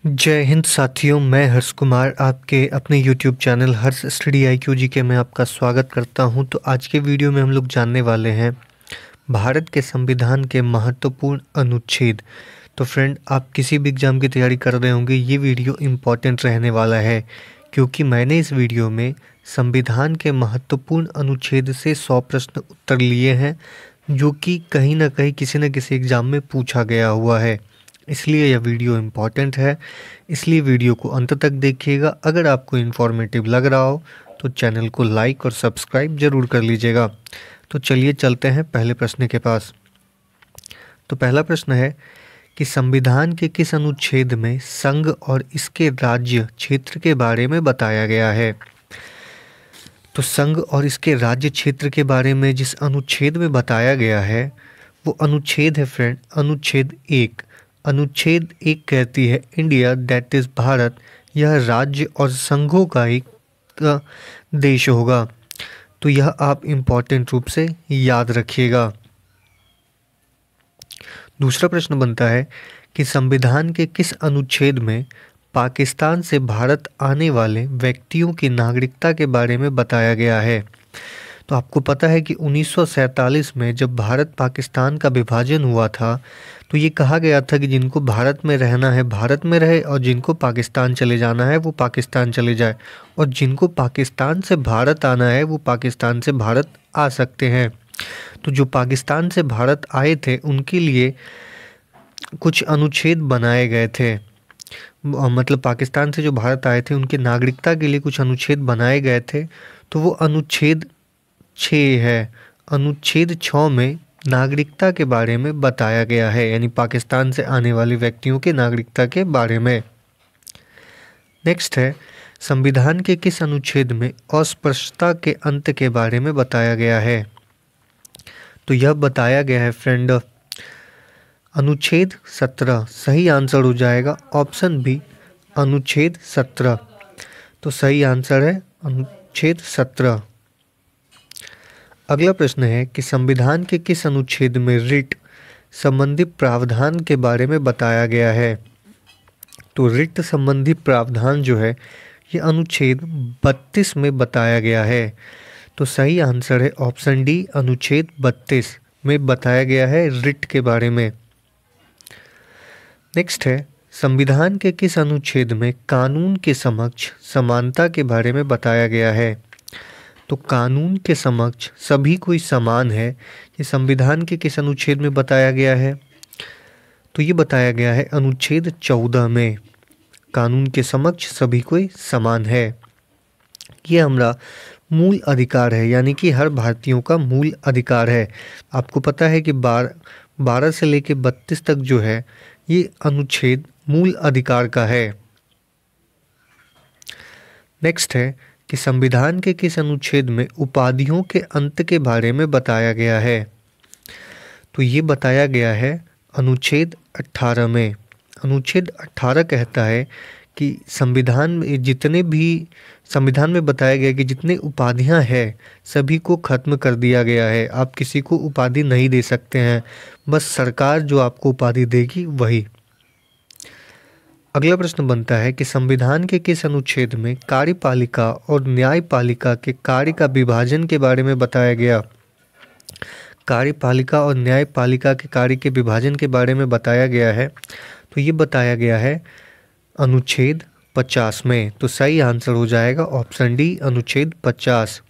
जय हिंद साथियों, मैं हर्ष कुमार आपके अपने YouTube चैनल हर्ष स्टडी IQ GK में आपका स्वागत करता हूं। तो आज के वीडियो में हम लोग जानने वाले हैं भारत के संविधान के महत्वपूर्ण अनुच्छेद। तो फ्रेंड, आप किसी भी एग्ज़ाम की तैयारी कर रहे होंगे, ये वीडियो इम्पॉर्टेंट रहने वाला है क्योंकि मैंने इस वीडियो में संविधान के महत्वपूर्ण अनुच्छेद से 100 प्रश्न उत्तर लिए हैं जो कि कहीं ना कहीं किसी न किसी एग्ज़ाम में पूछा गया हुआ है। इसलिए यह वीडियो इम्पॉर्टेंट है, इसलिए वीडियो को अंत तक देखिएगा। अगर आपको इन्फॉर्मेटिव लग रहा हो तो चैनल को लाइक और सब्सक्राइब ज़रूर कर लीजिएगा। तो चलिए चलते हैं पहले प्रश्न के पास। तो पहला प्रश्न है कि संविधान के किस अनुच्छेद में संघ और इसके राज्य क्षेत्र के बारे में बताया गया है। तो संघ और इसके राज्य क्षेत्र के बारे में जिस अनुच्छेद में बताया गया है वो अनुच्छेद है फ्रेंड, अनुच्छेद 1। अनुच्छेद 1 कहती है इंडिया दैट इज़ भारत, यह राज्य और संघों का एक देश होगा। तो यह आप इम्पॉर्टेंट रूप से याद रखिएगा। दूसरा प्रश्न बनता है कि संविधान के किस अनुच्छेद में पाकिस्तान से भारत आने वाले व्यक्तियों की नागरिकता के बारे में बताया गया है। तो आपको पता है कि 1947 में जब भारत पाकिस्तान का विभाजन हुआ था तो ये कहा गया था कि जिनको भारत में रहना है भारत में रहे और जिनको पाकिस्तान चले जाना है वो पाकिस्तान चले जाए, और जिनको पाकिस्तान से भारत आना है वो पाकिस्तान से भारत आ सकते हैं। तो जो पाकिस्तान से भारत आए थे उनके लिए कुछ अनुच्छेद बनाए गए थे, मतलब पाकिस्तान से जो भारत आए थे उनकी नागरिकता के लिए कुछ अनुच्छेद बनाए गए थे। तो वो अनुच्छेद 6 है। अनुच्छेद 6 में नागरिकता के बारे में बताया गया है, यानी पाकिस्तान से आने वाले व्यक्तियों के नागरिकता के बारे में। नेक्स्ट है संविधान के किस अनुच्छेद में अस्पृश्यता के अंत के बारे में बताया गया है। तो यह बताया गया है फ्रेंड अनुच्छेद 17। सही आंसर हो जाएगा ऑप्शन बी, अनुच्छेद 17। तो सही आंसर है अनुच्छेद 17। अगला प्रश्न है कि संविधान के किस अनुच्छेद में रिट संबंधी प्रावधान के बारे में बताया गया है। तो रिट संबंधी प्रावधान जो है ये अनुच्छेद 32 में बताया गया है। तो सही आंसर है ऑप्शन डी, अनुच्छेद 32 में बताया गया है रिट के बारे में। नेक्स्ट है संविधान के किस अनुच्छेद में कानून के समक्ष समानता के बारे में बताया गया है। तो कानून के समक्ष सभी कोई समान है, ये संविधान के किस अनुच्छेद में बताया गया है। तो ये बताया गया है अनुच्छेद 14 में, कानून के समक्ष सभी कोई समान है। ये हमारा मूल अधिकार है, यानी कि हर भारतीयों का मूल अधिकार है। आपको पता है कि 12 से लेकर 32 तक जो है ये अनुच्छेद मूल अधिकार का है। नेक्स्ट है कि संविधान के किस अनुच्छेद में उपाधियों के अंत के बारे में बताया गया है। तो ये बताया गया है अनुच्छेद 18 में। अनुच्छेद 18 कहता है कि संविधान में बताया गया कि जितने उपाधियां हैं सभी को खत्म कर दिया गया है। आप किसी को उपाधि नहीं दे सकते हैं, बस सरकार जो आपको उपाधि देगी वही। अगला प्रश्न बनता है कि संविधान के किस अनुच्छेद में कार्यपालिका और न्यायपालिका के कार्य का विभाजन के बारे में बताया गया। कार्यपालिका और न्यायपालिका के कार्य के विभाजन के बारे में बताया गया है। तो ये बताया गया है अनुच्छेद 50 में। तो सही आंसर हो जाएगा ऑप्शन डी, अनुच्छेद 50।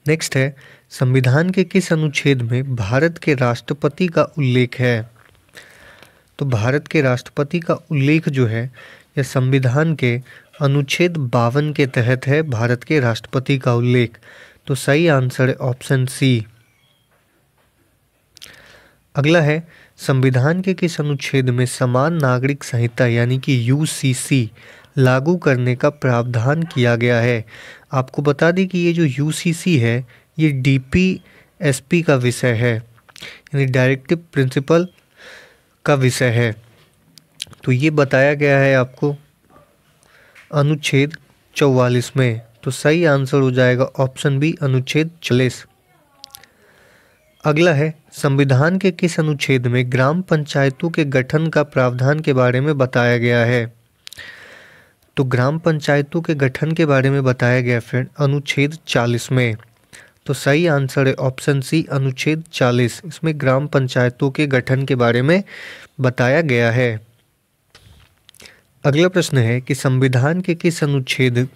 नेक्स्ट है संविधान के किस अनुच्छेद में भारत के राष्ट्रपति का उल्लेख है। तो भारत के राष्ट्रपति का उल्लेख जो है यह संविधान के अनुच्छेद 52 के तहत है, भारत के राष्ट्रपति का उल्लेख। तो सही आंसर है ऑप्शन सी। अगला है संविधान के किस अनुच्छेद में समान नागरिक संहिता यानी कि UCC लागू करने का प्रावधान किया गया है। आपको बता दें कि ये जो UCC है ये DPSP का विषय है, यानी डायरेक्टिव प्रिंसिपल का विषय है। तो ये बताया गया है आपको अनुच्छेद 44 में। तो सही आंसर हो जाएगा ऑप्शन बी, अनुच्छेद 44। अगला है, संविधान के किस अनुच्छेद में ग्राम पंचायतों के गठन का प्रावधान के बारे में बताया गया है? तो ग्राम पंचायतों के गठन के बारे में बताया गया फ्रेंड अनुच्छेद 40 में। तो सही आंसर है ऑप्शन सी, अनुच्छेद 40। इसमें ग्राम पंचायतों के गठन के बारे में बताया गया है। अगला प्रश्न है कि संविधान के किस अनुच्छेद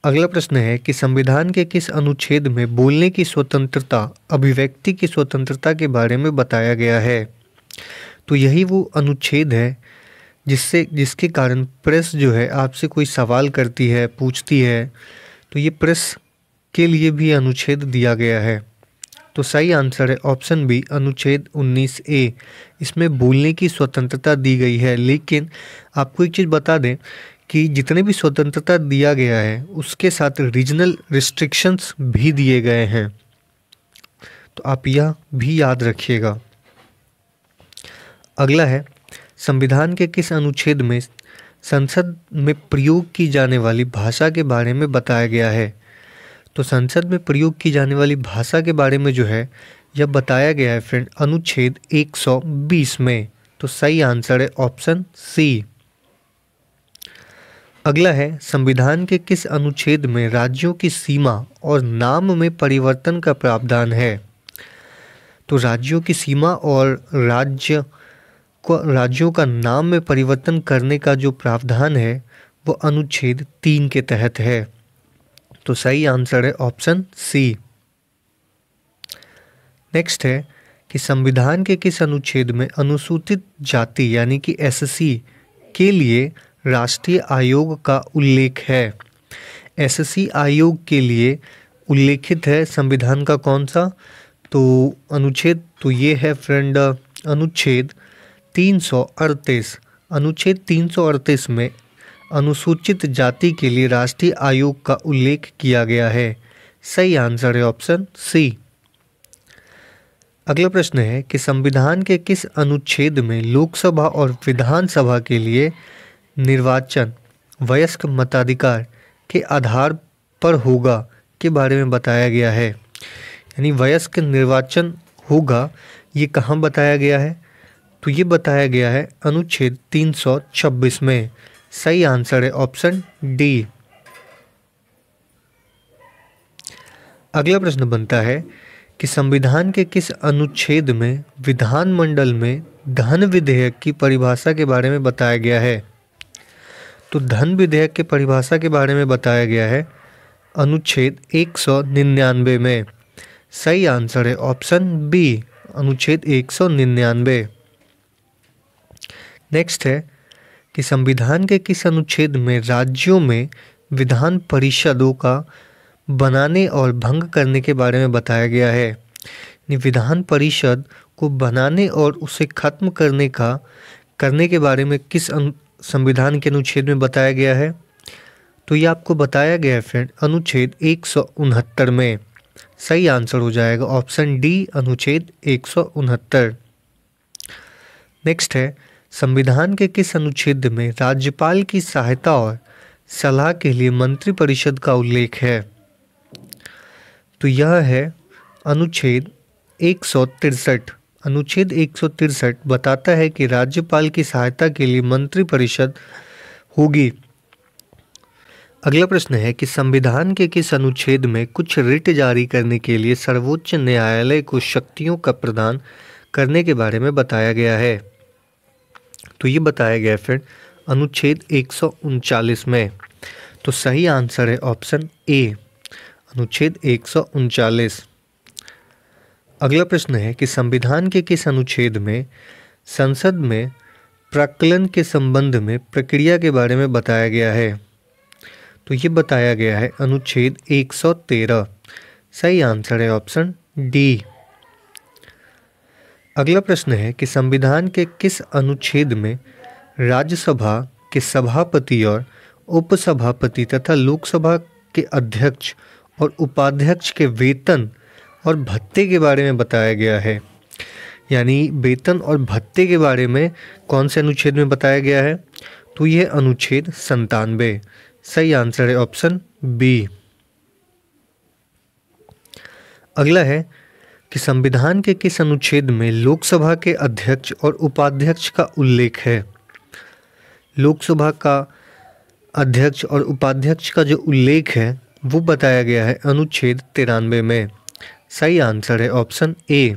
अगला प्रश्न है कि संविधान के किस अनुच्छेद में बोलने की स्वतंत्रता, अभिव्यक्ति की स्वतंत्रता के बारे में बताया गया है? तो यही वो अनुच्छेद है जिसके कारण प्रेस जो है आपसे कोई सवाल करती है, पूछती है, तो ये प्रेस के लिए भी अनुच्छेद दिया गया है। तो सही आंसर है ऑप्शन बी, अनुच्छेद 19A। इसमें बोलने की स्वतंत्रता दी गई है, लेकिन आपको एक चीज़ बता दें कि जितने भी स्वतंत्रता दिया गया है उसके साथ रीजनल रिस्ट्रिक्शंस भी दिए गए हैं, तो आप यह भी याद रखिएगा। अगला है, संविधान के किस अनुच्छेद में संसद में प्रयोग की जाने वाली भाषा के बारे में बताया गया है? तो संसद में प्रयोग की जाने वाली भाषा के बारे में जो है यह बताया गया है फ्रेंड अनुच्छेद 120 में। तो सही आंसर है ऑप्शन सी। अगला है, संविधान के किस अनुच्छेद में राज्यों की सीमा और नाम में परिवर्तन का प्रावधान है? तो राज्यों की सीमा और राज्यों का नाम में परिवर्तन करने का जो प्रावधान है वो अनुच्छेद 3 के तहत है। तो सही आंसर है ऑप्शन सी। नेक्स्ट है कि संविधान के किस अनुच्छेद में अनुसूचित जाति यानी कि एससी के लिए राष्ट्रीय आयोग का उल्लेख है? एससी आयोग के लिए उल्लेखित है संविधान का कौन सा? तो अनुच्छेद तो ये है फ्रेंड अनुच्छेद 338। अनुच्छेद 338 में अनुसूचित जाति के लिए राष्ट्रीय आयोग का उल्लेख किया गया है। सही आंसर है ऑप्शन सी। अगला प्रश्न है कि संविधान के किस अनुच्छेद में लोकसभा और विधानसभा के लिए निर्वाचन वयस्क मताधिकार के आधार पर होगा के बारे में बताया गया है? यानी वयस्क निर्वाचन होगा, ये कहाँ बताया गया है? तो ये बताया गया है अनुच्छेद 326 में। सही आंसर है ऑप्शन डी। अगला प्रश्न बनता है कि संविधान के किस अनुच्छेद में विधानमंडल में धन विधेयक की परिभाषा के बारे में बताया गया है? तो धन विधेयक की परिभाषा के बारे में बताया गया है अनुच्छेद 199 में। सही आंसर है ऑप्शन बी, अनुच्छेद 199। नेक्स्ट है कि संविधान के किस अनुच्छेद में राज्यों में विधान परिषदों का बनाने और भंग करने के बारे में बताया गया है? विधान परिषद को बनाने और उसे खत्म करने के बारे में किस संविधान के अनुच्छेद में बताया गया है? तो ये आपको बताया गया है फ्रेंड अनुच्छेद 169 में। सही आंसर हो जाएगा ऑप्शन डी, अनुच्छेद 169। नेक्स्ट है, संविधान के किस अनुच्छेद में राज्यपाल की सहायता और सलाह के लिए मंत्रिपरिषद का उल्लेख है? तो यह है अनुच्छेद 163। अनुच्छेद 163 बताता है कि राज्यपाल की सहायता के लिए मंत्रिपरिषद होगी। अगला प्रश्न है कि संविधान के किस अनुच्छेद में कुछ रिट जारी करने के लिए सर्वोच्च न्यायालय को शक्तियों का प्रदान करने के बारे में बताया गया है? तो ये बताया गया है फ्रेंड अनुच्छेद 139 में। तो सही आंसर है ऑप्शन ए, अनुच्छेद 139। अगला प्रश्न है कि संविधान के किस अनुच्छेद में संसद में प्राक्कलन के संबंध में प्रक्रिया के बारे में बताया गया है? तो ये बताया गया है अनुच्छेद 113। सही आंसर है ऑप्शन डी। अगला प्रश्न है कि संविधान के किस अनुच्छेद में राज्यसभा के सभापति और उपसभापति तथा लोकसभा के अध्यक्ष और उपाध्यक्ष के वेतन और भत्ते के बारे में बताया गया है? यानी वेतन और भत्ते के बारे में कौन से अनुच्छेद में बताया गया है? तो यह अनुच्छेद 97। सही आंसर है ऑप्शन बी। अगला है कि संविधान के किस अनुच्छेद में लोकसभा के अध्यक्ष और उपाध्यक्ष का उल्लेख है? लोकसभा का अध्यक्ष और उपाध्यक्ष का जो उल्लेख है वो बताया गया है अनुच्छेद 93 में। सही आंसर है ऑप्शन ए।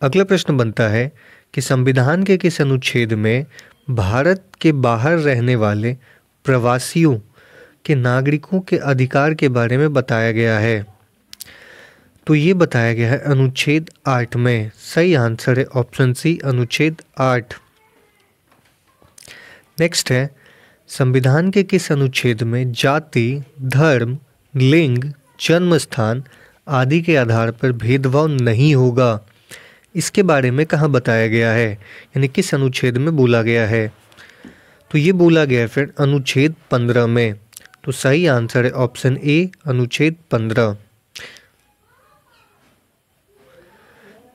अगला प्रश्न बनता है कि संविधान के किस अनुच्छेद में भारत के बाहर रहने वाले प्रवासियों के नागरिकों के अधिकार के बारे में बताया गया है? तो ये बताया गया है अनुच्छेद 8 में। सही आंसर है ऑप्शन सी, अनुच्छेद 8। नेक्स्ट है, संविधान के किस अनुच्छेद में जाति, धर्म, लिंग, जन्म स्थान आदि के आधार पर भेदभाव नहीं होगा? इसके बारे में कहाँ बताया गया है, यानी किस अनुच्छेद में बोला गया है? तो ये बोला गया है फिर अनुच्छेद 15 में। तो सही आंसर है ऑप्शन ए, अनुच्छेद 15।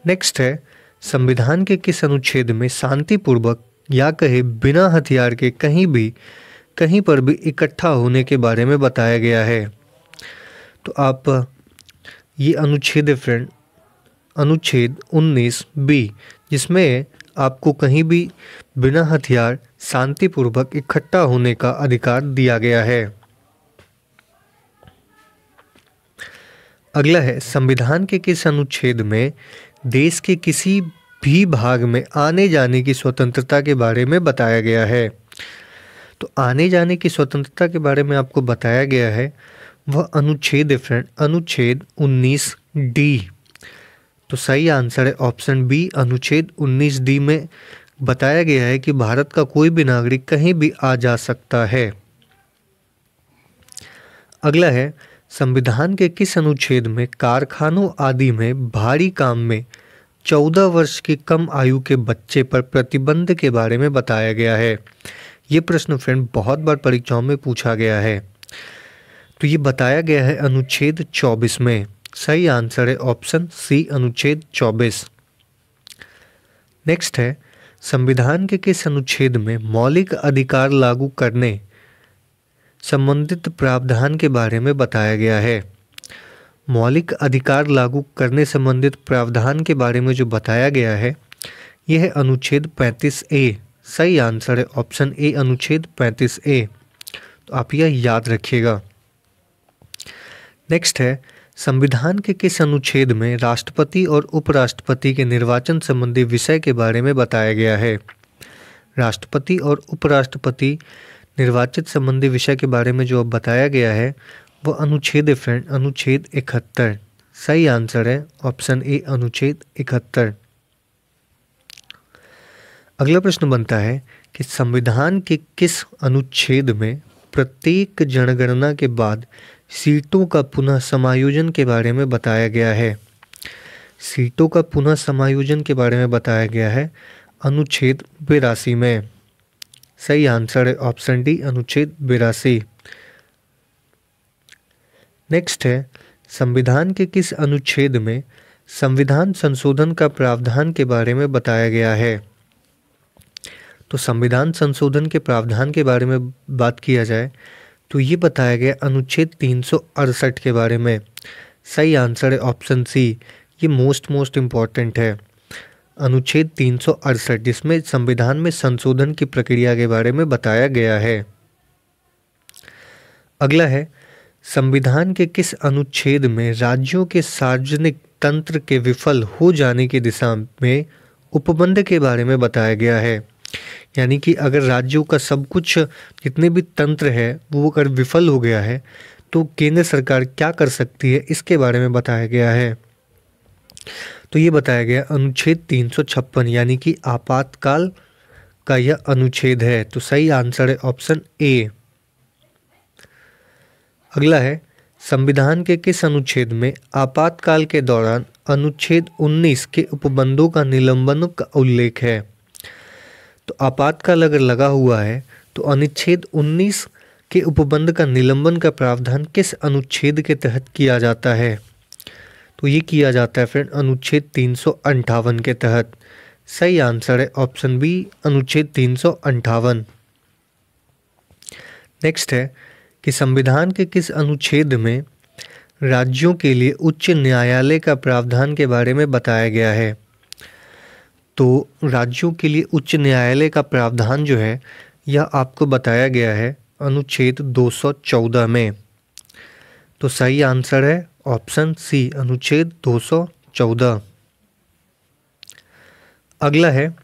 नेक्स्ट है, संविधान के किस अनुच्छेद में शांतिपूर्वक या कहे बिना हथियार के कहीं पर भी इकट्ठा होने के बारे में बताया गया है? तो आप ये अनुच्छेद है फ्रेंड, अनुच्छेद 19 बी, जिसमें आपको कहीं भी बिना हथियार शांतिपूर्वक इकट्ठा होने का अधिकार दिया गया है। अगला है, संविधान के किस अनुच्छेद में देश के किसी भी भाग में आने जाने की स्वतंत्रता के बारे में बताया गया है? तो आने जाने की स्वतंत्रता के बारे में आपको बताया गया है वह अनुच्छेद है फ्रेंड, अनुच्छेद 19 डी। तो सही आंसर है ऑप्शन बी, अनुच्छेद 19 डी में बताया गया है कि भारत का कोई भी नागरिक कहीं भी आ जा सकता है। अगला है, संविधान के किस अनुच्छेद में कारखानों आदि में भारी काम में 14 वर्ष की कम आयु के बच्चे पर प्रतिबंध के बारे में बताया गया है? ये प्रश्न फ्रेंड बहुत बार परीक्षाओं में पूछा गया है। तो ये बताया गया है अनुच्छेद 24 में। सही आंसर है ऑप्शन सी, अनुच्छेद 24। नेक्स्ट है, संविधान के किस अनुच्छेद में मौलिक अधिकार लागू करने संबंधित प्रावधान के बारे में बताया गया है? मौलिक अधिकार लागू करने संबंधित प्रावधान के बारे में जो बताया गया है यह है अनुच्छेद 35 ए। सही आंसर है ऑप्शन ए, अनुच्छेद 35 ए। तो आप यह याद रखिएगा। नेक्स्ट है, संविधान के किस अनुच्छेद में राष्ट्रपति और उपराष्ट्रपति के निर्वाचन संबंधी विषय के बारे में बताया गया है? राष्ट्रपति और उपराष्ट्रपति निर्वाचित संबंधी विषय के बारे में जो अब बताया गया है वो अनुच्छेद है फ्रेंड, अनुच्छेद 71। सही आंसर है ऑप्शन ए, अनुच्छेद 71। अगला प्रश्न बनता है कि संविधान के किस अनुच्छेद में प्रत्येक जनगणना के बाद सीटों का पुनः समायोजन के बारे में बताया गया है? सीटों का पुनः समायोजन के बारे में बताया गया है अनुच्छेद 82 में। सही आंसर है ऑप्शन डी, अनुच्छेद 82। नेक्स्ट है, संविधान के किस अनुच्छेद में संविधान संशोधन का प्रावधान के बारे में बताया गया है? तो संविधान संशोधन के प्रावधान के बारे में बात किया जाए तो ये बताया गया अनुच्छेद 368 के बारे में। सही आंसर है ऑप्शन सी, ये मोस्ट इम्पॉर्टेंट है, अनुच्छेद 368, जिसमें संविधान में संशोधन की प्रक्रिया के बारे में बताया गया है। अगला है, संविधान के किस अनुच्छेद में राज्यों के सार्वजनिक तंत्र के विफल हो जाने की दिशा में उपबंध के बारे में बताया गया है? यानी कि अगर राज्यों का सब कुछ जितने भी तंत्र है वो अगर विफल हो गया है तो केंद्र सरकार क्या कर सकती है, इसके बारे में बताया गया है। तो ये बताया गया अनुच्छेद 356, यानी कि आपातकाल का यह अनुच्छेद है। तो सही आंसर है ऑप्शन ए। अगला है, संविधान के किस अनुच्छेद में आपातकाल के दौरान अनुच्छेद 19 के उपबंधों का निलंबन का उल्लेख है? तो आपातकाल अगर लगा हुआ है तो अनुच्छेद 19 के उपबंध का निलंबन का प्रावधान किस अनुच्छेद के तहत किया जाता है? तो ये किया जाता है फ्रेंड अनुच्छेद 358 के तहत। सही आंसर है ऑप्शन बी, अनुच्छेद 358। नेक्स्ट है कि संविधान के किस अनुच्छेद में राज्यों के लिए उच्च न्यायालय का प्रावधान के बारे में बताया गया है। तो राज्यों के लिए उच्च न्यायालय का प्रावधान जो है यह आपको बताया गया है अनुच्छेद 214 में। तो सही आंसर है ऑप्शन सी, अनुच्छेद 214। अगला है,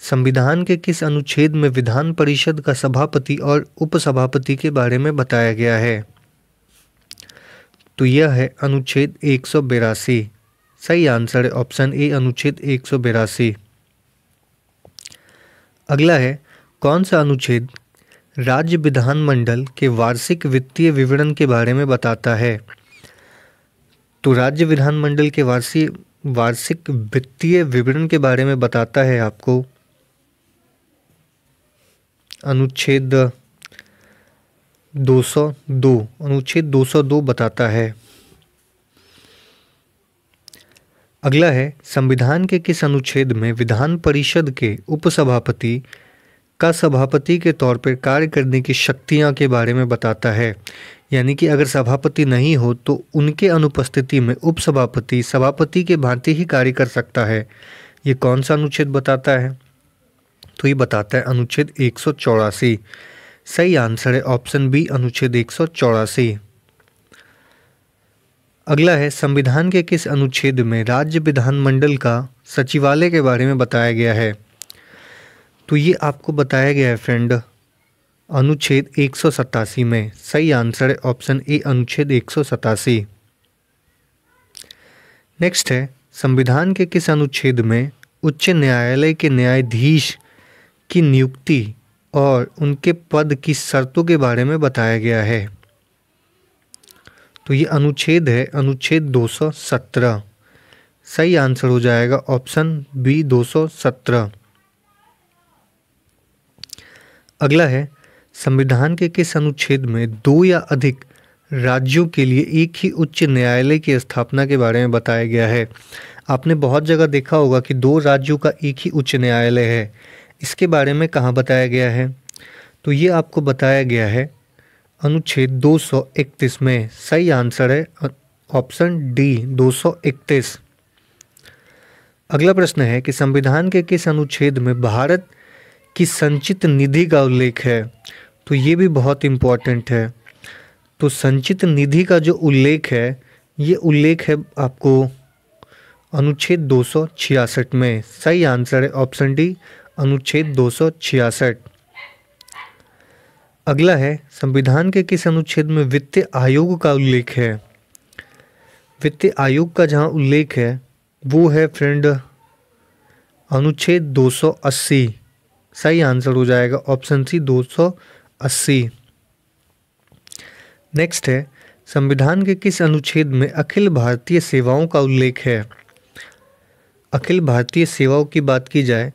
संविधान के किस अनुच्छेद में विधान परिषद का सभापति और उपसभापति के बारे में बताया गया है? तो यह है अनुच्छेद 182। सही आंसर है ऑप्शन ए, अनुच्छेद 182। अगला है, कौन सा अनुच्छेद राज्य विधानमंडल के वार्षिक वित्तीय विवरण के बारे में बताता है? तो राज्य विधानमंडल के वार्षिक वित्तीय विवरण के बारे में बताता है आपको अनुच्छेद 202। अनुच्छेद 202 बताता है। अगला है, संविधान के किस अनुच्छेद में विधान परिषद के उपसभापति का सभापति के तौर पर कार्य करने की शक्तियां के बारे में बताता है? यानी कि अगर सभापति नहीं हो तो उनके अनुपस्थिति में उपसभापति सभापति के भांति ही कार्य कर सकता है। ये कौन सा अनुच्छेद बताता है? तो ये बताता है अनुच्छेद 184। सही आंसर है ऑप्शन बी, अनुच्छेद 184। अगला है, संविधान के किस अनुच्छेद में राज्य विधानमंडल का सचिवालय के बारे में बताया गया है? तो ये आपको बताया गया है फ्रेंड अनुच्छेद 187 में। सही आंसर है ऑप्शन ए, अनुच्छेद 187। नेक्स्ट है, संविधान के किस अनुच्छेद में उच्च न्यायालय के न्यायाधीश की नियुक्ति और उनके पद की शर्तों के बारे में बताया गया है? तो ये अनुच्छेद है अनुच्छेद 217। सही आंसर हो जाएगा ऑप्शन बी, 217। अगला है, संविधान के किस अनुच्छेद में दो या अधिक राज्यों के लिए एक ही उच्च न्यायालय की स्थापना के बारे में बताया गया है? आपने बहुत जगह देखा होगा कि दो राज्यों का एक ही उच्च न्यायालय है। इसके बारे में कहाँ बताया गया है? तो ये आपको बताया गया है अनुच्छेद 231 में। सही आंसर है ऑप्शन डी, 231। अगला प्रश्न है कि संविधान के किस अनुच्छेद में भारत की संचित निधि का उल्लेख है? तो ये भी बहुत इम्पोर्टेंट है। तो संचित निधि का जो उल्लेख है ये उल्लेख है आपको अनुच्छेद 266 में। सही आंसर है ऑप्शन डी, अनुच्छेद 266। अगला है, संविधान के किस अनुच्छेद में वित्त आयोग का उल्लेख है? वित्त आयोग का जहां उल्लेख है वो है फ्रेंड अनुच्छेद 280। सही आंसर हो जाएगा ऑप्शन सी, 280। नेक्स्ट है, संविधान के किस अनुच्छेद में अखिल भारतीय सेवाओं का उल्लेख है? अखिल भारतीय सेवाओं की बात की जाए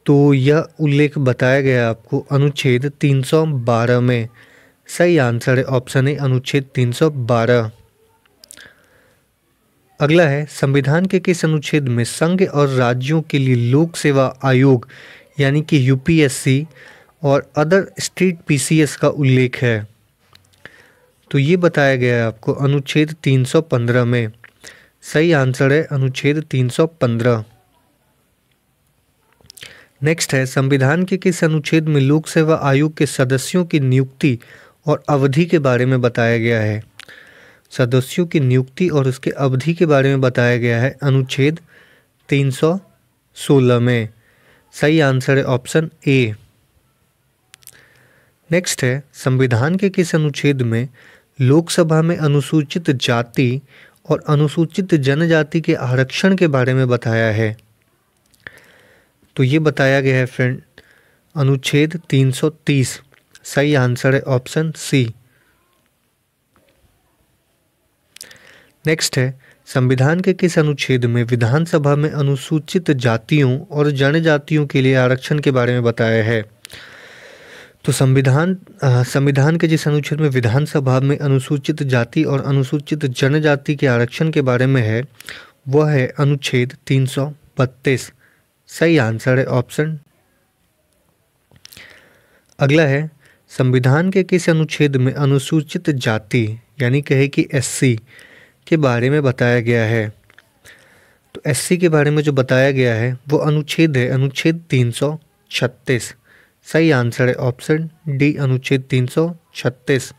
तो यह उल्लेख बताया गया है आपको अनुच्छेद 312 में। सही आंसर है ऑप्शन ए, अनुच्छेद 312। अगला है, संविधान के किस अनुच्छेद में संघ और राज्यों के लिए लोक सेवा आयोग यानी कि यूपीएससी और अदर स्टेट पीसीएस का उल्लेख है? तो ये बताया गया है आपको अनुच्छेद 315 में। सही आंसर है अनुच्छेद 315। नेक्स्ट है, संविधान के किस अनुच्छेद में लोक सेवा आयोग के सदस्यों की नियुक्ति और अवधि के बारे में बताया गया है? सदस्यों की नियुक्ति और उसके अवधि के बारे में बताया गया है अनुच्छेद 316 में। सही आंसर है ऑप्शन ए। नेक्स्ट है, संविधान के किस अनुच्छेद में लोकसभा में अनुसूचित जाति और अनुसूचित जनजाति के आरक्षण के बारे में बताया है? तो ये बताया गया है फ्रेंड अनुच्छेद 330। सही आंसर है ऑप्शन सी। नेक्स्ट है, संविधान के किस अनुच्छेद में विधानसभा में अनुसूचित जातियों और जनजातियों के लिए आरक्षण के बारे में बताया है? तो संविधान के जिस अनुच्छेद में विधानसभा में अनुसूचित जाति और अनुसूचित जनजाति के आरक्षण के बारे में है वह है अनुच्छेद 332। सही आंसर है ऑप्शन। अगला है, संविधान के किस अनुच्छेद में अनुसूचित जाति यानी कहे कि एससी के बारे में बताया गया है। तो एससी के बारे में जो बताया गया है वो अनुच्छेद है अनुच्छेद 336। सही आंसर है ऑप्शन डी, अनुच्छेद 336।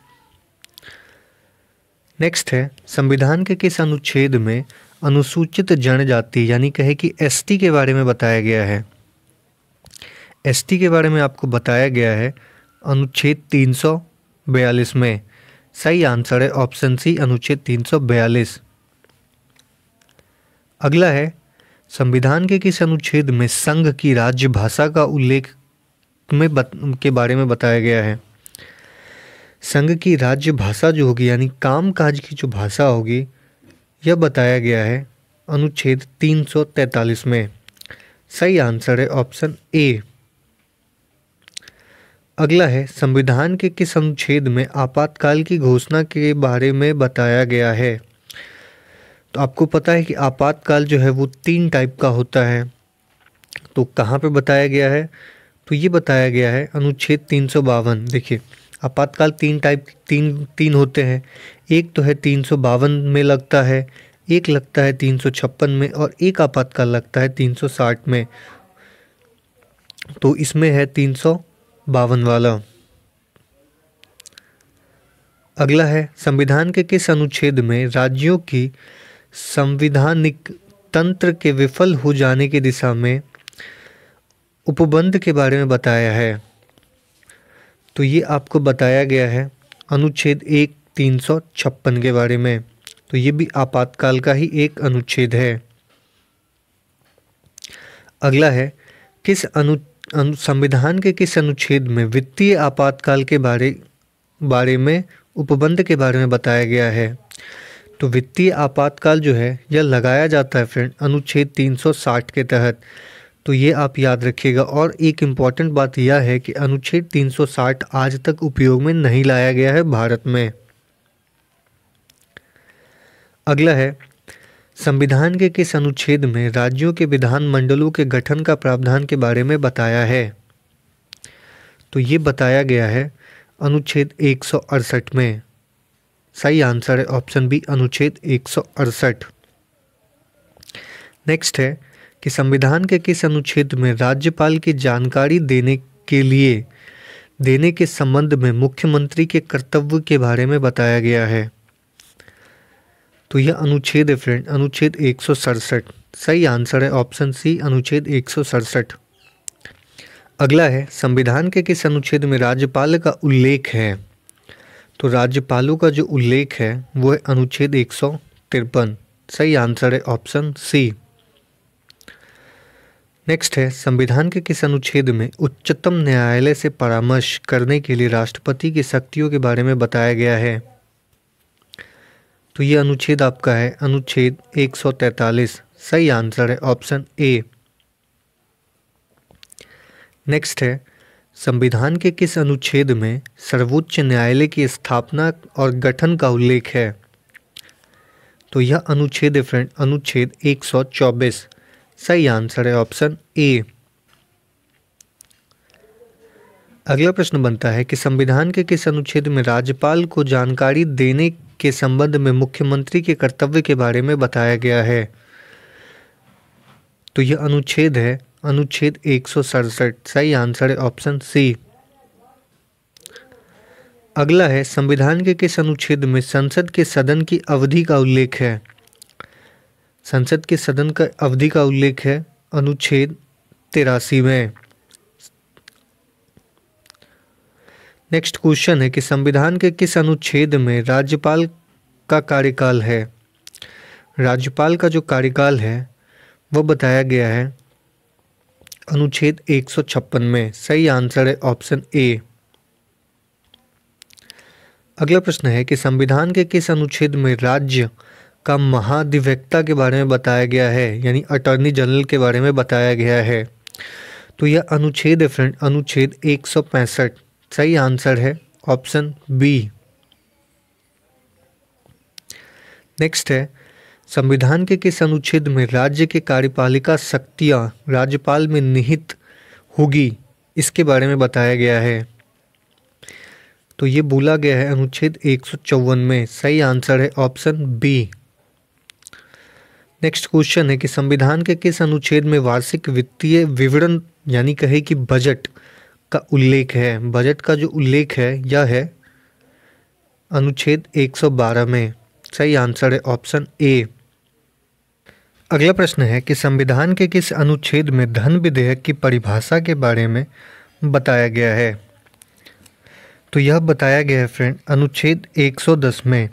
नेक्स्ट है, संविधान के किस अनुच्छेद में अनुसूचित जनजाति यानी कहे कि एसटी के बारे में बताया गया है? एसटी के बारे में आपको बताया गया है अनुच्छेद 342 में। सही आंसर है ऑप्शन सी, अनुच्छेद 342। अगला है, संविधान के किस अनुच्छेद में संघ की राज्य भाषा का उल्लेख के बारे में बताया गया है? संघ की राज्य भाषा जो होगी यानी कामकाज की जो भाषा होगी, यह बताया गया है अनुच्छेद 343 में। सही आंसर है ऑप्शन ए। अगला है, संविधान के किस अनुच्छेद में आपातकाल की घोषणा के बारे में बताया गया है? तो आपको पता है कि आपातकाल जो है वो 3 टाइप का होता है। तो कहाँ पे बताया गया है? तो ये बताया गया है अनुच्छेद 352। देखिए, आपातकाल 3 होते हैं। एक तो है 352 में लगता है, एक लगता है 356 में, और एक आपातकाल लगता है 360 में। तो इसमें है 352 वाला। अगला है, संविधान के किस अनुच्छेद में राज्यों की संवैधानिक तंत्र के विफल हो जाने की दिशा में उपबंध के बारे में बताया है? तो ये आपको बताया गया है अनुच्छेद 356 के बारे में। तो ये भी आपातकाल का ही एक अनुच्छेद है। अगला है, संविधान के किस अनुच्छेद में वित्तीय आपातकाल के बारे में उपबंध के बारे में बताया गया है? तो वित्तीय आपातकाल जो है यह लगाया जाता है फ्रेंड अनुच्छेद 360 के तहत। तो ये आप याद रखिएगा। और एक इम्पॉर्टेंट बात यह है कि अनुच्छेद 360 आज तक उपयोग में नहीं लाया गया है भारत में। अगला है, संविधान के किस अनुच्छेद में राज्यों के विधानमंडलों के गठन का प्रावधान के बारे में बताया है? तो ये बताया गया है अनुच्छेद 168 में। सही आंसर है ऑप्शन बी, अनुच्छेद 168। नेक्स्ट है कि संविधान के किस अनुच्छेद में राज्यपाल की जानकारी देने के संबंध में मुख्यमंत्री के कर्तव्य के बारे में बताया गया है? तो यह अनुच्छेद है फ्रेंड, अनुच्छेद 167। सही आंसर है ऑप्शन सी, अनुच्छेद 167। अगला है, संविधान के किस अनुच्छेद में राज्यपाल का उल्लेख है? तो राज्यपालों का जो उल्लेख है वो है अनुच्छेद 153। सही आंसर है ऑप्शन सी। नेक्स्ट है, संविधान के किस अनुच्छेद में उच्चतम न्यायालय से परामर्श करने के लिए राष्ट्रपति की शक्तियों के बारे में बताया गया है? तो ये अनुच्छेद आपका है अनुच्छेद 143। सही आंसर है ऑप्शन ए। नेक्स्ट है, संविधान के किस अनुच्छेद में सर्वोच्च न्यायालय की स्थापना और गठन का उल्लेख है? तो यह अनुच्छेद है फ्रेंड, अनुच्छेद 124। सही आंसर है ऑप्शन ए। अगला प्रश्न बनता है कि संविधान के किस अनुच्छेद में राज्यपाल को जानकारी देने के संबंध में मुख्यमंत्री के कर्तव्य के बारे में बताया गया है? तो यह अनुच्छेद है अनुच्छेद 167। सही आंसर है ऑप्शन सी। अगला है, संविधान के किस अनुच्छेद में संसद के सदन की अवधि का उल्लेख है? संसद के सदन का अवधि का उल्लेख है अनुच्छेद 83 में। नेक्स्ट क्वेश्चन है कि संविधान के किस अनुच्छेद में राज्यपाल का कार्यकाल है? राज्यपाल का जो कार्यकाल है वह बताया गया है अनुच्छेद 156 में। सही आंसर है ऑप्शन ए। अगला प्रश्न है कि संविधान के किस अनुच्छेद में राज्य का महाधिवक्ता के बारे में बताया गया है, यानी अटॉर्नी जनरल के बारे में बताया गया है? तो यह अनुच्छेद है फ्रेंड, अनुच्छेद 165। सही आंसर है ऑप्शन बी। नेक्स्ट है, संविधान के किस अनुच्छेद में राज्य के कार्यपालिका शक्तियां राज्यपाल में निहित होगी, इसके बारे में बताया गया है? तो ये बोला गया है अनुच्छेद 154 में। सही आंसर है ऑप्शन बी, नेक्स्ट क्वेश्चन है कि संविधान के किस अनुच्छेद में वार्षिक वित्तीय विवरण यानी कहे कि बजट का उल्लेख है? बजट का जो उल्लेख है यह है अनुच्छेद 112 में। सही आंसर है ऑप्शन ए। अगला प्रश्न है कि संविधान के किस अनुच्छेद में धन विधेयक की परिभाषा के बारे में बताया गया है? तो यह बताया गया है फ्रेंड अनुच्छेद 110 में।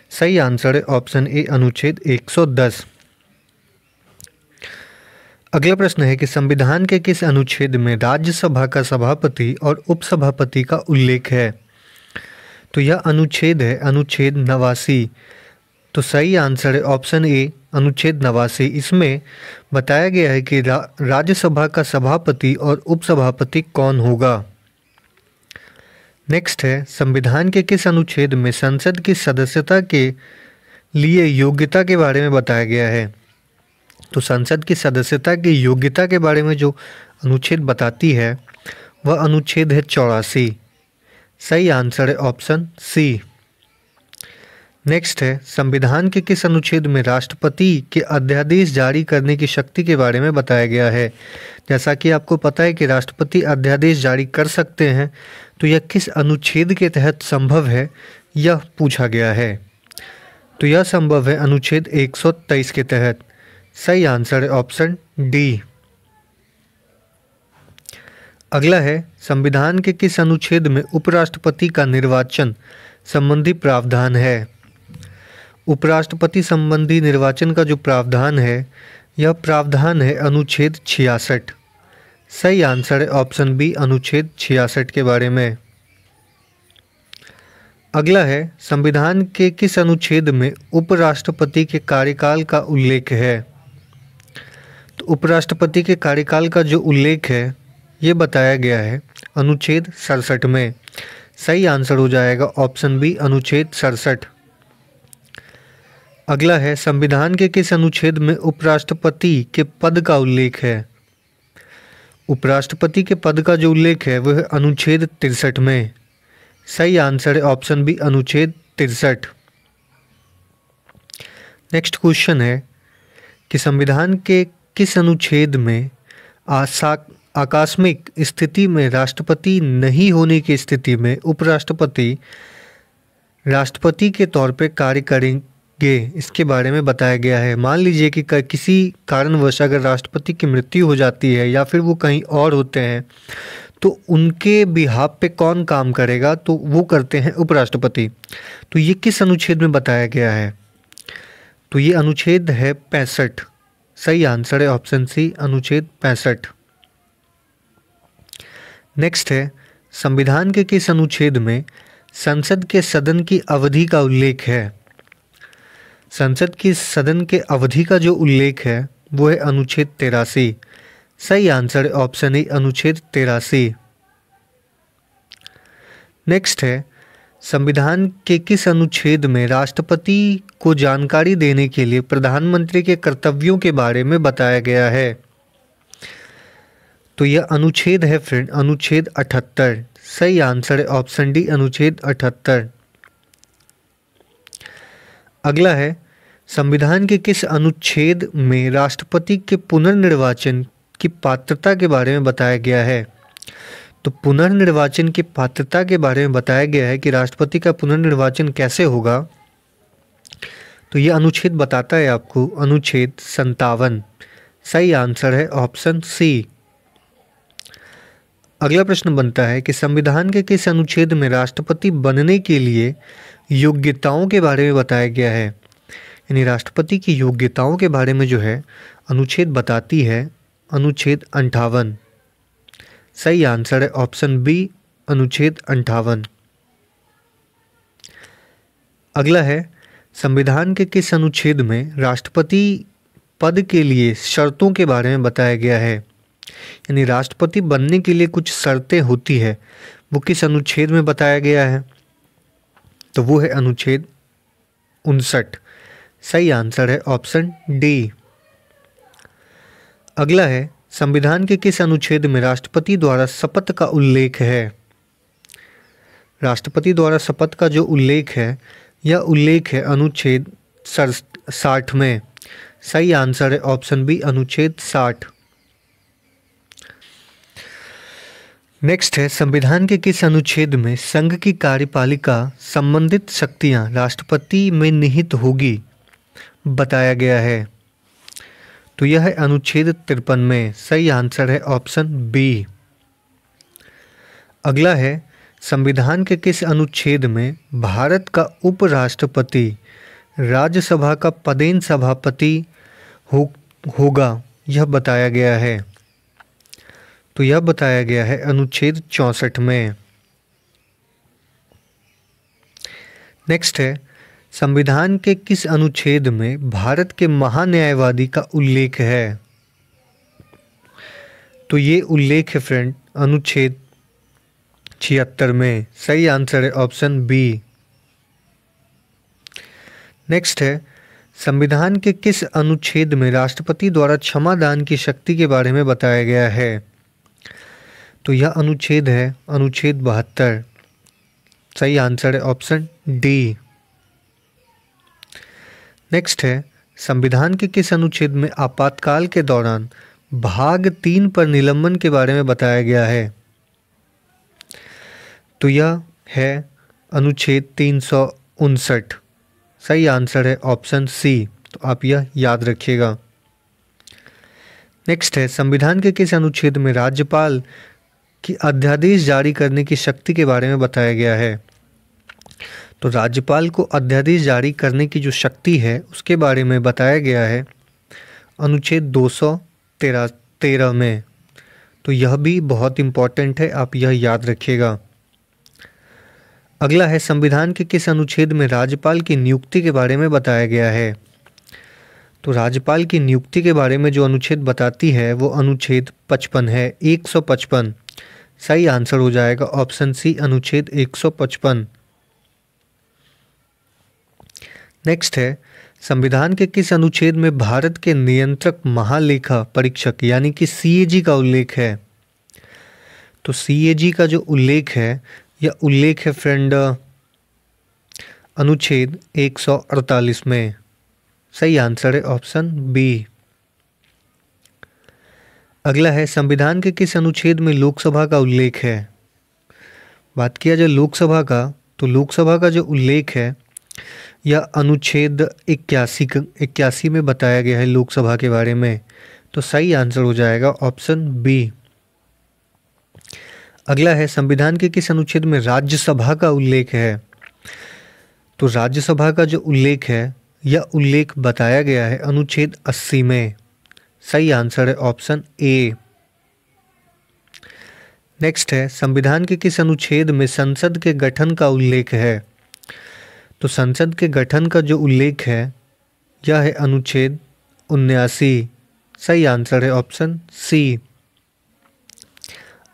सही आंसर है ऑप्शन ए अनुच्छेद 110। अगला प्रश्न है कि संविधान के किस अनुच्छेद में राज्यसभा का सभापति और उपसभापति का उल्लेख है? तो यह अनुच्छेद है अनुच्छेद 89। तो सही आंसर है ऑप्शन ए अनुच्छेद 89। इसमें बताया गया है कि राज्यसभा का सभापति और उपसभापति कौन होगा। नेक्स्ट है संविधान के किस अनुच्छेद में संसद की सदस्यता के लिए योग्यता के बारे में बताया गया है? तो संसद की सदस्यता की योग्यता के बारे में जो अनुच्छेद बताती है वह अनुच्छेद है 84। सही आंसर है ऑप्शन सी। नेक्स्ट है संविधान के किस अनुच्छेद में राष्ट्रपति के अध्यादेश जारी करने की शक्ति के बारे में बताया गया है? जैसा कि आपको पता है कि राष्ट्रपति अध्यादेश जारी कर सकते हैं, तो यह किस अनुच्छेद के तहत संभव है यह पूछा गया है। तो यह संभव है अनुच्छेद 123 के तहत। सही आंसर है ऑप्शन डी। अगला है संविधान के किस अनुच्छेद में उपराष्ट्रपति का निर्वाचन संबंधी प्रावधान है? उपराष्ट्रपति संबंधी निर्वाचन का जो प्रावधान है यह प्रावधान है अनुच्छेद 66। सही आंसर है ऑप्शन बी अनुच्छेद 66 के बारे में। अगला है संविधान के किस अनुच्छेद में उपराष्ट्रपति के कार्यकाल का उल्लेख है? तो उपराष्ट्रपति के कार्यकाल का जो उल्लेख है ये बताया गया है अनुच्छेद 67 में। सही आंसर हो जाएगा ऑप्शन बी अनुच्छेद 67। अगला है संविधान के किस अनुच्छेद में उपराष्ट्रपति के पद का उल्लेख है? उपराष्ट्रपति के पद का जो उल्लेख है वह अनुच्छेद 63 में। सही आंसर है ऑप्शन बी अनुच्छेद 63। नेक्स्ट क्वेश्चन है कि संविधान के किस अनुच्छेद में आकस्मिक स्थिति में राष्ट्रपति नहीं होने की स्थिति में उपराष्ट्रपति राष्ट्रपति के तौर पर कार्य करेंगे इसके बारे में बताया गया है? मान लीजिए कि किसी कारणवश अगर राष्ट्रपति की मृत्यु हो जाती है या फिर वो कहीं और होते हैं तो उनके बिहाफ पे कौन काम करेगा? तो वो करते हैं उपराष्ट्रपति। तो ये किस अनुच्छेद में बताया गया है? तो ये अनुच्छेद है 65। सही आंसर है ऑप्शन सी अनुच्छेद 65। नेक्स्ट है संविधान के किस अनुच्छेद में संसद के सदन की अवधि का उल्लेख है? संसद की सदन के अवधि का जो उल्लेख है वो है अनुच्छेद 83। सही आंसर है ऑप्शन ए अनुच्छेद 83। नेक्स्ट है संविधान के किस अनुच्छेद में राष्ट्रपति को जानकारी देने के लिए प्रधानमंत्री के कर्तव्यों के बारे में बताया गया है? तो यह अनुच्छेद है फ्रेंड अनुच्छेद 78। सही आंसर है ऑप्शन डी अनुच्छेद 78। अगला है संविधान के किस अनुच्छेद में राष्ट्रपति के पुनर्निर्वाचन की पात्रता के बारे में बताया गया है? तो पुनर्निर्वाचन की पात्रता के बारे में बताया गया है कि राष्ट्रपति का पुनर्निर्वाचन कैसे होगा। तो यह अनुच्छेद बताता है आपको अनुच्छेद 57। सही आंसर है ऑप्शन सी। अगला प्रश्न बनता है कि संविधान के किस अनुच्छेद में राष्ट्रपति बनने के लिए योग्यताओं के बारे में बताया गया है? यानी राष्ट्रपति की योग्यताओं के बारे में जो है अनुच्छेद बताती है अनुच्छेद 58। सही आंसर है ऑप्शन बी अनुच्छेद 58। अगला है संविधान के किस अनुच्छेद में राष्ट्रपति पद के लिए शर्तों के बारे में बताया गया है? यानी राष्ट्रपति बनने के लिए कुछ शर्तें होती है, वो किस अनुच्छेद में बताया गया है? तो वो है अनुच्छेद 59। सही आंसर है ऑप्शन डी। अगला है संविधान के किस अनुच्छेद में राष्ट्रपति द्वारा शपथ का उल्लेख है? राष्ट्रपति द्वारा शपथ का जो उल्लेख है यह उल्लेख है अनुच्छेद 60 में। सही आंसर है ऑप्शन बी, अनुच्छेद 60। नेक्स्ट है, संविधान के किस अनुच्छेद में संघ की कार्यपालिका संबंधित शक्तियां राष्ट्रपति में निहित होगी बताया गया है? तो यह है अनुच्छेद 53 में। सही आंसर है ऑप्शन बी। अगला है, संविधान के किस अनुच्छेद में भारत का उपराष्ट्रपति राज्यसभा का पदेन सभापति होगा यह बताया गया है? तो यह बताया गया है अनुच्छेद 64 में। नेक्स्ट है, संविधान के किस अनुच्छेद में भारत के महान्यायवादी का उल्लेख है? तो ये उल्लेख है फ्रेंड अनुच्छेद 76 में। सही आंसर है ऑप्शन बी। नेक्स्ट है, संविधान के किस अनुच्छेद में राष्ट्रपति द्वारा क्षमा दान की शक्ति के बारे में बताया गया है? तो यह अनुच्छेद है अनुच्छेद 72। सही आंसर है ऑप्शन डी। नेक्स्ट है, संविधान के किस अनुच्छेद में आपातकाल के दौरान भाग 3 पर निलंबन के बारे में बताया गया है? तो यह है अनुच्छेद 359। सही आंसर है ऑप्शन सी। तो आप यह याद रखिएगा। नेक्स्ट है, संविधान के किस अनुच्छेद में राज्यपाल की अध्यादेश जारी करने की शक्ति के बारे में बताया गया है? तो राज्यपाल को अध्यादेश जारी करने की जो शक्ति है उसके बारे में बताया गया है अनुच्छेद 213 में। तो यह भी बहुत इम्पॉर्टेंट है, आप यह याद रखिएगा। अगला है, संविधान के किस अनुच्छेद में राज्यपाल की नियुक्ति के बारे में बताया गया है? तो राज्यपाल की नियुक्ति के बारे में जो अनुच्छेद बताती है वो अनुच्छेद 55 है, 155। सही आंसर हो जाएगा ऑप्शन सी, अनुच्छेद 155। नेक्स्ट है, संविधान के किस अनुच्छेद में भारत के नियंत्रक महालेखा परीक्षक यानी कि सीएजी का उल्लेख है? तो सीएजी का जो उल्लेख है यह उल्लेख है फ्रेंड अनुच्छेद 148 में। सही आंसर है ऑप्शन बी। अगला है, संविधान के किस अनुच्छेद में लोकसभा का उल्लेख है? बात किया जाए लोकसभा का, तो लोकसभा का जो उल्लेख है यह अनुच्छेद 81 में बताया गया है लोकसभा के बारे में। तो सही आंसर हो जाएगा ऑप्शन बी। अगला है, संविधान के किस अनुच्छेद में राज्यसभा का उल्लेख है? तो राज्यसभा का जो उल्लेख है यह उल्लेख बताया गया है अनुच्छेद 80 में। सही आंसर है ऑप्शन ए। नेक्स्ट है, संविधान के किस अनुच्छेद में संसद के गठन का उल्लेख है? तो संसद के गठन का जो उल्लेख है यह है अनुच्छेद 79। सही आंसर है ऑप्शन सी।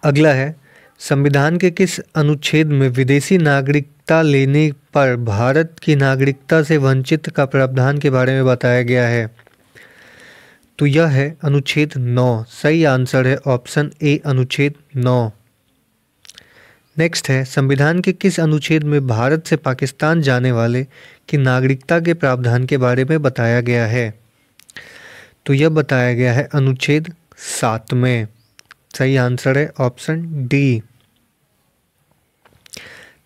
अगला है, संविधान के किस अनुच्छेद में विदेशी नागरिकता लेने पर भारत की नागरिकता से वंचित का प्रावधान के बारे में बताया गया है? तो यह है अनुच्छेद 9। सही आंसर है ऑप्शन ए, अनुच्छेद 9। नेक्स्ट है, संविधान के किस अनुच्छेद में भारत से पाकिस्तान जाने वाले की नागरिकता के प्रावधान के बारे में बताया गया है? तो यह बताया गया है अनुच्छेद 7 में। सही आंसर है ऑप्शन डी।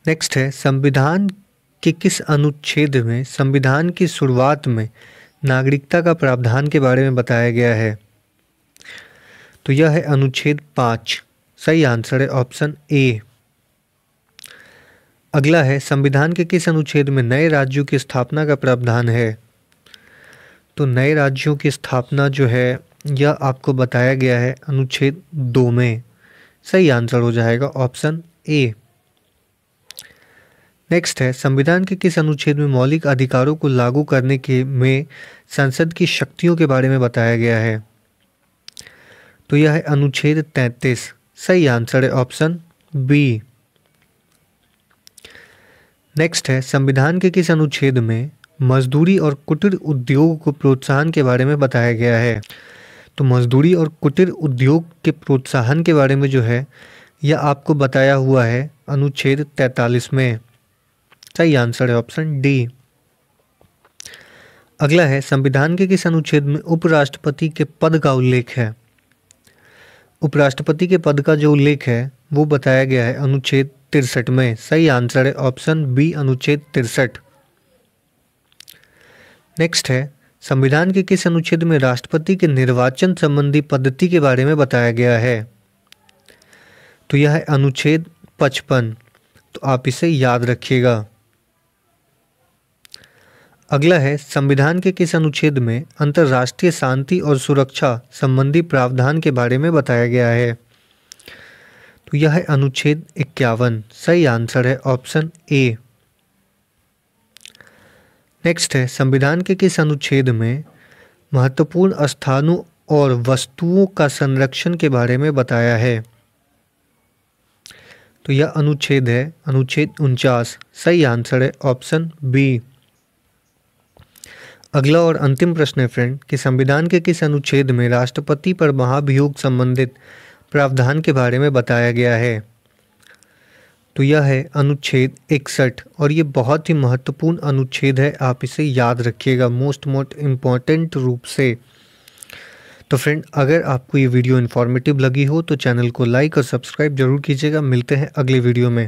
नेक्स्ट है, संविधान के किस अनुच्छेद में संविधान की शुरुआत में नागरिकता का प्रावधान के बारे में बताया गया है? तो यह है अनुच्छेद 5। सही आंसर है ऑप्शन ए। अगला है, संविधान के किस अनुच्छेद में नए राज्यों की स्थापना का प्रावधान है? तो नए राज्यों की स्थापना जो है यह आपको बताया गया है अनुच्छेद 2 में। सही आंसर हो जाएगा ऑप्शन ए। नेक्स्ट है, संविधान के किस अनुच्छेद में मौलिक अधिकारों को लागू करने के में संसद की शक्तियों के बारे में बताया गया है? तो यह है अनुच्छेद 33। सही आंसर है ऑप्शन बी। नेक्स्ट है, संविधान के किस अनुच्छेद में मजदूरी और कुटीर उद्योग को प्रोत्साहन के बारे में बताया गया है? तो मजदूरी और कुटीर उद्योग के प्रोत्साहन के बारे में जो है यह आपको बताया हुआ है अनुच्छेद 43 में। सही आंसर है ऑप्शन डी। अगला है, संविधान के किस अनुच्छेद में उपराष्ट्रपति के पद का उल्लेख है? उपराष्ट्रपति के पद का जो उल्लेख है वो बताया गया है अनुच्छेद 63 में। सही आंसर है ऑप्शन बी, अनुच्छेद 63। नेक्स्ट है, संविधान के किस अनुच्छेद में राष्ट्रपति के निर्वाचन संबंधी पद्धति के बारे में बताया गया है? तो यह है अनुच्छेद 55। तो आप इसे याद रखिएगा। अगला है, संविधान के किस अनुच्छेद में अंतर्राष्ट्रीय शांति और सुरक्षा संबंधी प्रावधान के बारे में बताया गया है? तो यह है अनुच्छेद 51। सही आंसर है ऑप्शन ए। नेक्स्ट है, संविधान के किस अनुच्छेद में महत्वपूर्ण स्थानों और वस्तुओं का संरक्षण के बारे में बताया है? तो यह अनुच्छेद है अनुच्छेद 49। सही आंसर है ऑप्शन बी। अगला और अंतिम प्रश्न है फ्रेंड कि संविधान के किस अनुच्छेद में राष्ट्रपति पर महाभियोग संबंधित प्रावधान के बारे में बताया गया है? तो यह है अनुच्छेद 61 और ये बहुत ही महत्वपूर्ण अनुच्छेद है, आप इसे याद रखिएगा मोस्ट इम्पॉर्टेंट रूप से। तो फ्रेंड, अगर आपको ये वीडियो इन्फॉर्मेटिव लगी हो तो चैनल को लाइक और सब्सक्राइब जरूर कीजिएगा। मिलते हैं अगले वीडियो में।